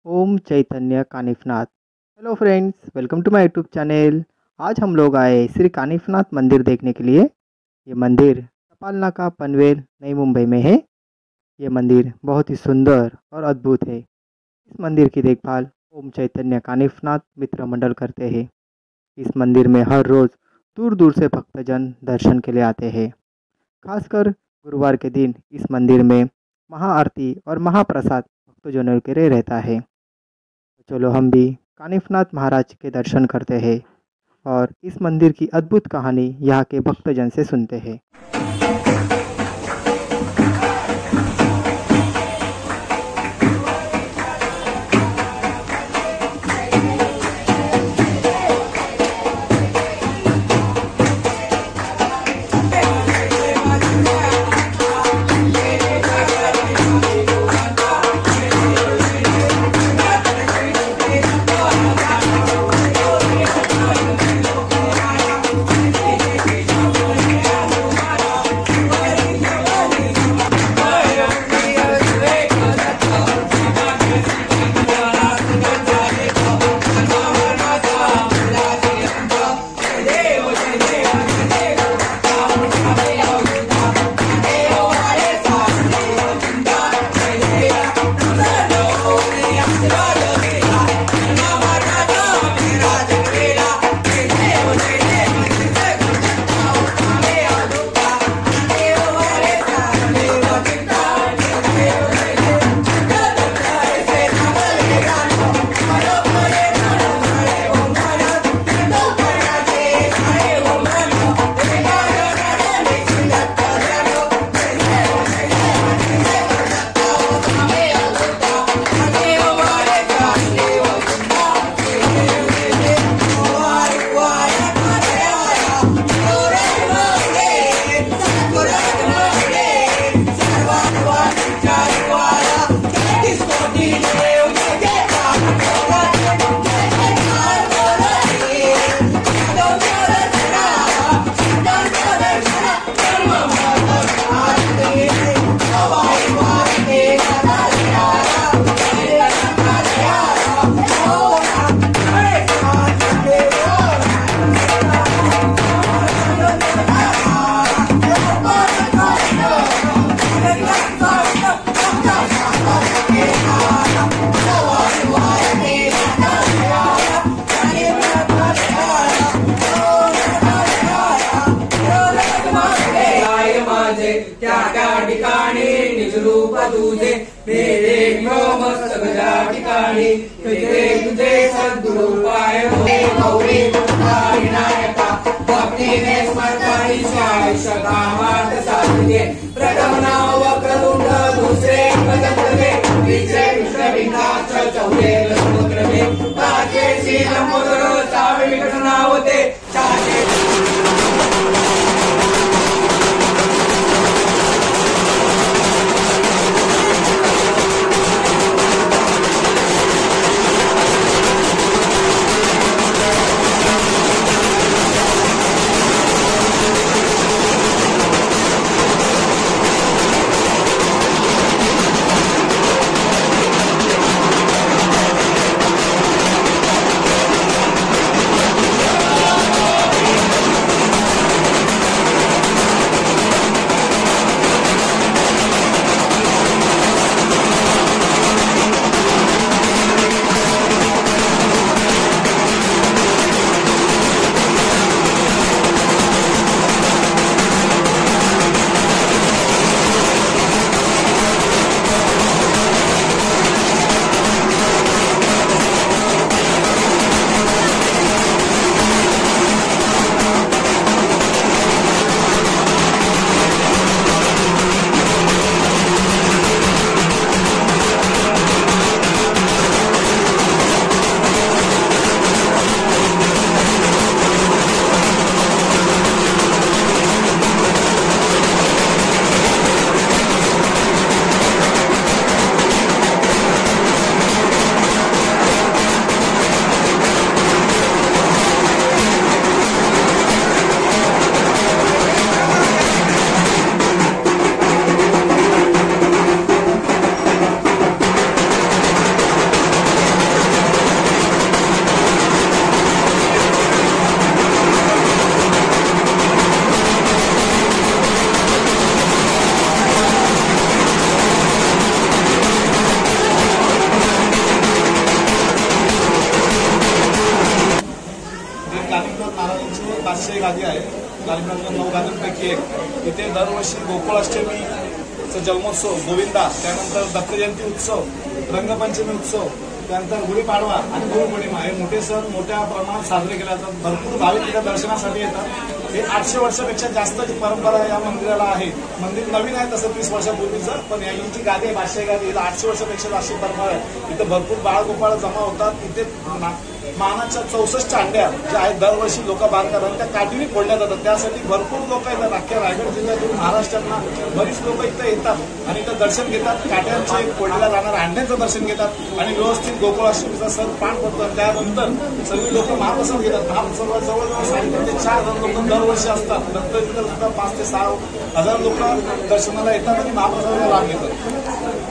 Om Chaitanya Kanifnath. Hello friends, welcome to my YouTube channel. आज हम लोग आए श्री कानिफनाथ मंदिर देखने के लिए। ये मंदिर कपालनाका पनवेल नई मुंबई में है। ये मंदिर बहुत ही सुंदर और अद्भुत है। इस मंदिर की देखभाल ओम चैतन्य कानिफनाथ मित्र मंडल करते हैं। इस मंदिर में हर रोज़ दूर दूर से भक्तजन दर्शन के लिए आते हैं। खासकर गुरुवार के दिन इस मंदिर में महाआरती और महाप्रसाद भक्तजनों के लिए रहता है। तो चलो हम भी कानिफनाथ महाराज के दर्शन करते हैं और इस मंदिर की अद्भुत कहानी यहाँ के भक्तजन से सुनते हैं। त्या त्या ठिकाणी निज रूप तुझे मेरे मस्तक ज्या ठिकाणी तुझे तुझे सद्गुरु पाय हे गौरी विनायका भक्तीने स्मरणारी आयुष्य कामात साधे प्रथम नाव वक्रतुंड दुसरे गजंतरे तिसरे कृष्णबिंदाच चौथे लक्ष्मणक्रमे पाचवे श्री लंबोदर सहावे विघ्ननावते चारवे गादी आहे. कानिफनाथच्या 9 गादींपैकी एक. इथे दरवर्षी गोकुळाष्टमीचा जन्मोत्सव, गोविंदा, त्यानंतर दत्तजयंती उत्सव, रंगपंचमी उत्सव, त्यानंतर गुढीपाडवा आणि गुरुपौर्णिमा हे मोठे सण मोठ्या प्रमाणात साजरे केले जातात. भरपूर भाविक इथे दर्शनासाठी येतात. हे 800 वर्षापेक्षा जास्तची परंपरा या मंदिराला आहे. मंदिर नवीन आहे तसं 30 वर्षापूर्वीचं, पण ही जी गादी आहे, बादशाही गादी, हिला 800 वर्षापेक्षा जास्त परंपरा आहे. इथं भरपूर बाळगोपाळ जमा होतात. इथे मानाच्या 64 अंड्या ज्या आहेत दरवर्षी लोक बांध करतात, त्या काठीने फोडल्या जातात. त्यासाठी भरपूर लोक येतात. अख्ख्या रायगड जिल्ह्यातून, महाराष्ट्रातून बरीच लोक इथं येतात आणि इथं दर्शन घेतात. काठ्यांचे फोडल्या जाणाऱ्या अंड्यांचं दर्शन घेतात आणि व्यवस्थित गोकुळाष्टमीचा सण पार पडतो. त्यानंतर सगळी लोक महाप्रसाद घेतात. महाप्रसादात जवळजवळ 3.5 ते 4,000 लोक दरवर्षी असतात. नंतर तिथं सुद्धा 5 ते 6 हजार लोक दर्शनाला येतात आणि महाप्रसादाचा लाभ घेतात.